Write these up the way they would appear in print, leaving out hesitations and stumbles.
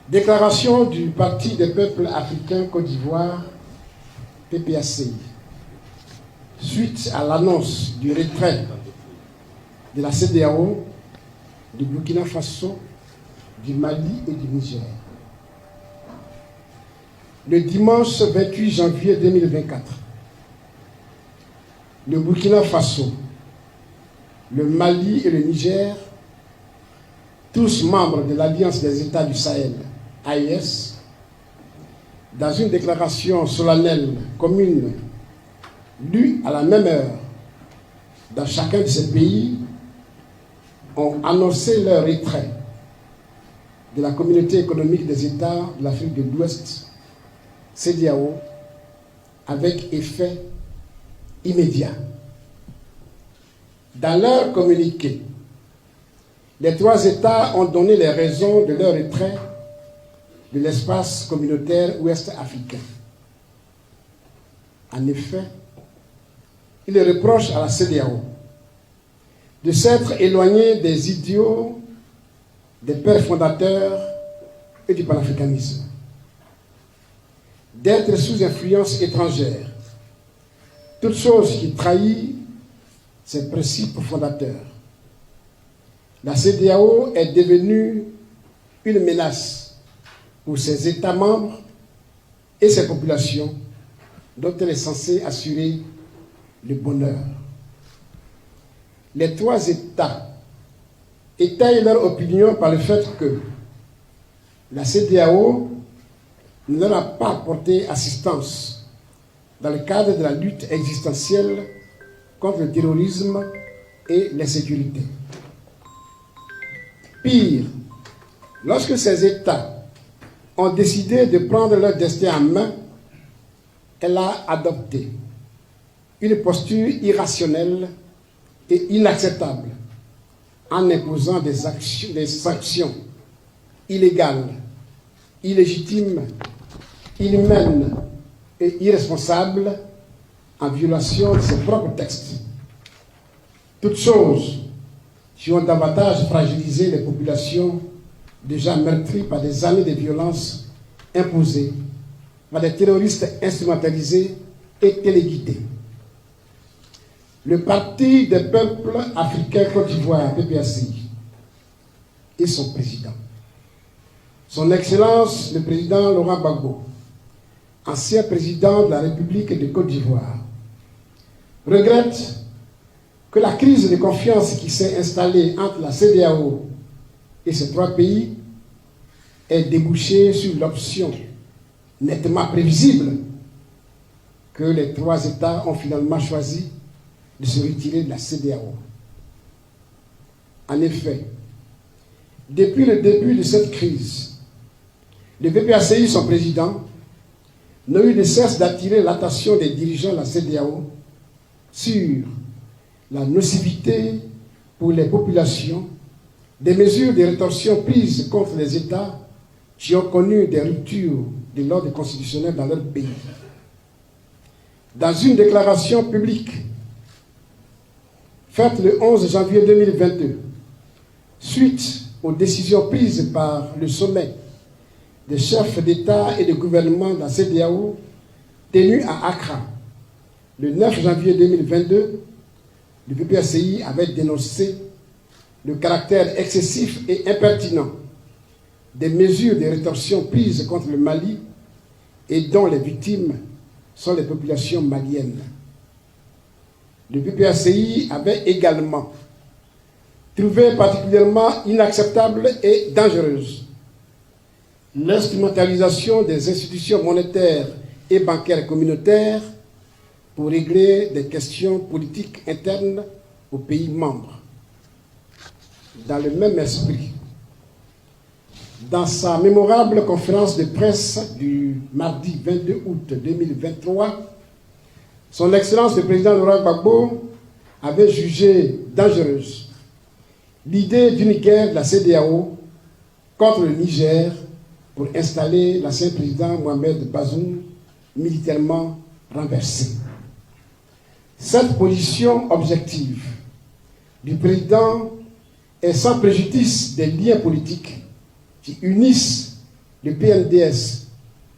Déclaration du Parti des peuples africains Côte d'Ivoire, PPACI, suite à l'annonce du retrait de la CEDEAO, du Burkina Faso, du Mali et du Niger. Le dimanche 28 janvier 2024, le Burkina Faso, le Mali et le Niger, tous membres de l'Alliance des États du Sahel, AES, dans une déclaration solennelle commune lue à la même heure dans chacun de ces pays, ont annoncé leur retrait de la Communauté économique des États de l'Afrique de l'Ouest, CEDEAO, avec effet immédiat. Dans leur communiqué, les trois États ont donné les raisons de leur retrait de l'espace communautaire ouest-africain. En effet, ils reprochent à la CEDEAO de s'être éloignée des idéaux des pères fondateurs et du panafricanisme, d'être sous influence étrangère, toute chose qui trahit ses principes fondateurs. La CEDEAO est devenue une menace pour ses États membres et ses populations dont elle est censée assurer le bonheur. Les trois États étayent leur opinion par le fait que la CEDEAO ne leur a pas apporté assistance dans le cadre de la lutte existentielle contre le terrorisme et l'insécurité. Pire, lorsque ces États ont décidé de prendre leur destin en main, elle a adopté une posture irrationnelle et inacceptable en imposant des sanctions illégales, illégitimes, inhumaines et irresponsables en violation de ses propres textes. Toutes choses qui ont davantage fragilisé les populations déjà meurtries par des années de violences imposées par des terroristes instrumentalisés et téléguidés. Le Parti des peuples africains Côte d'Ivoire, PPACI, et son président, son Excellence le président Laurent Gbagbo, ancien président de la République de Côte d'Ivoire, regrette que la crise de confiance qui s'est installée entre la CEDEAO et ces trois pays ait débouché sur l'option nettement prévisible que les trois États ont finalement choisi de se retirer de la CEDEAO. En effet, depuis le début de cette crise, le PPACI, son président, n'a eu de cesse d'attirer l'attention des dirigeants de la CEDEAO sur la nocivité pour les populations des mesures de rétorsion prises contre les États qui ont connu des ruptures de l'ordre constitutionnel dans leur pays. Dans une déclaration publique faite le 11 janvier 2022, suite aux décisions prises par le sommet des chefs d'État et de gouvernement de la CEDEAO tenu à Accra le 9 janvier 2022, le PPACI avait dénoncé le caractère excessif et impertinent des mesures de rétorsion prises contre le Mali et dont les victimes sont les populations maliennes. Le PPACI avait également trouvé particulièrement inacceptable et dangereuse l'instrumentalisation des institutions monétaires et bancaires communautaires pour régler des questions politiques internes aux pays membres. Dans le même esprit, dans sa mémorable conférence de presse du mardi 22 août 2023, son Excellence le président Laurent Gbagbo avait jugé dangereuse l'idée d'une guerre de la CEDEAO contre le Niger pour installer l'ancien président Mohamed Bazoum militairement renversé. Cette position objective du président est sans préjudice des liens politiques qui unissent le PNDS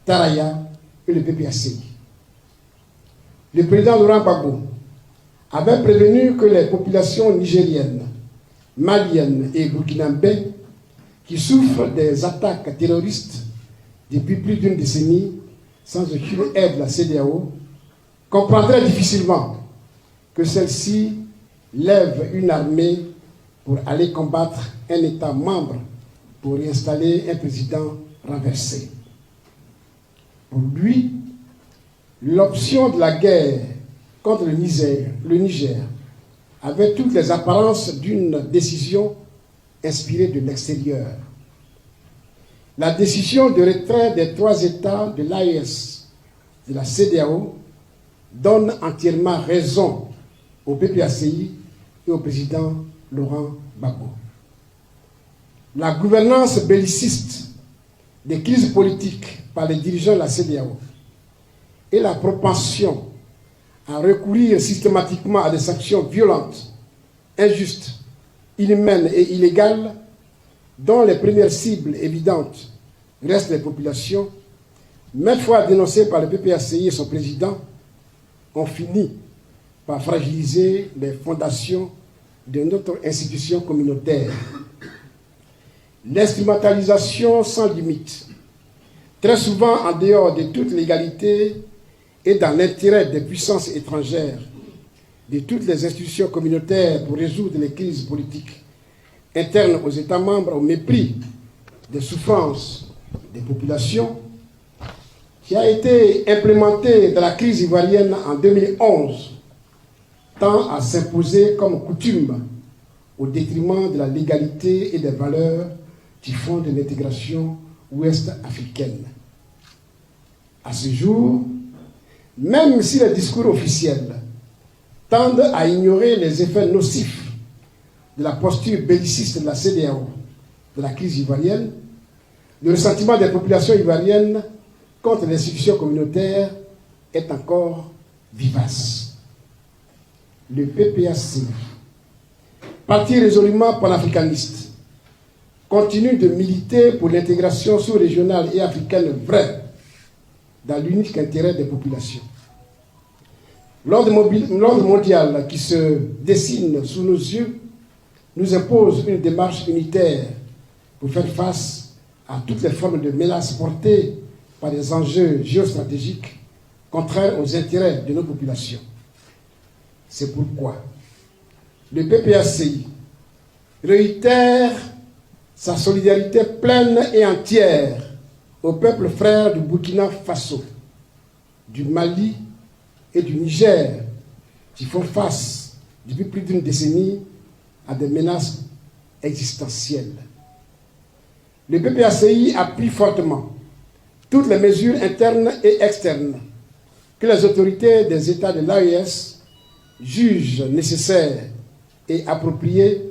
Taraya et le PPACI. Le président Laurent Gbagbo avait prévenu que les populations nigériennes, maliennes et burkinabées qui souffrent des attaques terroristes depuis plus d'une décennie sans aucune aide de la CEDEAO comprendraient difficilement que celle-ci lève une armée pour aller combattre un État membre pour y installer un président renversé. Pour lui, l'option de la guerre contre le Niger avait toutes les apparences d'une décision inspirée de l'extérieur. La décision de retrait des 3 États de l'AES de la CEDEAO donne entièrement raison au PPACI et au président Laurent Gbagbo. La gouvernance belliciste des crises politiques par les dirigeants de la CEDEAO et la propension à recourir systématiquement à des sanctions violentes, injustes, inhumaines et illégales, dont les premières cibles évidentes restent les populations, maintes fois dénoncées par le PPACI et son président, ont fini par fragiliser les fondations de notre institution communautaire. L'instrumentalisation sans limite, très souvent en dehors de toute légalité et dans l'intérêt des puissances étrangères, de toutes les institutions communautaires pour résoudre les crises politiques internes aux États membres au mépris des souffrances des populations, qui a été implémentée dans la crise ivoirienne en 2011, tend à s'imposer comme coutume au détriment de la légalité et des valeurs qui fondent l'intégration ouest-africaine. À ce jour, même si les discours officiels tendent à ignorer les effets nocifs de la posture belliciste de la CEDEAO de la crise ivoirienne, le ressentiment des populations ivoiriennes contre l'institution communautaire est encore vivace. Le PPACI, parti résolument panafricaniste, continue de militer pour l'intégration sous-régionale et africaine vraie dans l'unique intérêt des populations. L'ordre mondial qui se dessine sous nos yeux nous impose une démarche unitaire pour faire face à toutes les formes de menaces portées par des enjeux géostratégiques contraires aux intérêts de nos populations. C'est pourquoi le PPACI réitère sa solidarité pleine et entière aux peuples frères du Burkina Faso, du Mali et du Niger, qui font face depuis plus d'une décennie à des menaces existentielles. Le PPACI appuie fortement toutes les mesures internes et externes que les autorités des États de l'AES jugent nécessaires et appropriées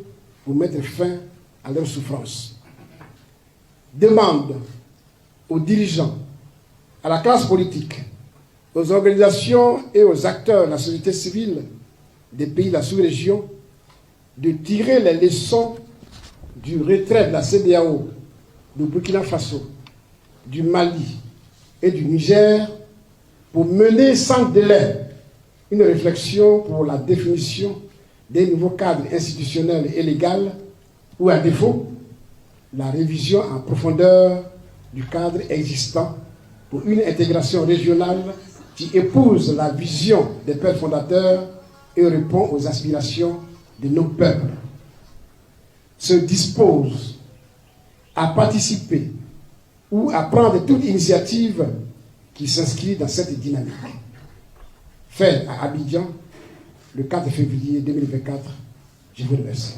pour mettre fin à leurs souffrances. Demande aux dirigeants, à la classe politique, aux organisations et aux acteurs de la société civile des pays de la sous-région de tirer les leçons du retrait de la CEDEAO, du Burkina Faso, du Mali et du Niger pour mener sans délai une réflexion pour la définition des nouveaux cadres institutionnels et légaux ou, à défaut, la révision en profondeur du cadre existant pour une intégration régionale qui épouse la vision des pères fondateurs et répond aux aspirations de nos peuples, se dispose à participer ou à prendre toute initiative qui s'inscrit dans cette dynamique. Fait à Abidjan, le 4 février 2024, je vous remercie.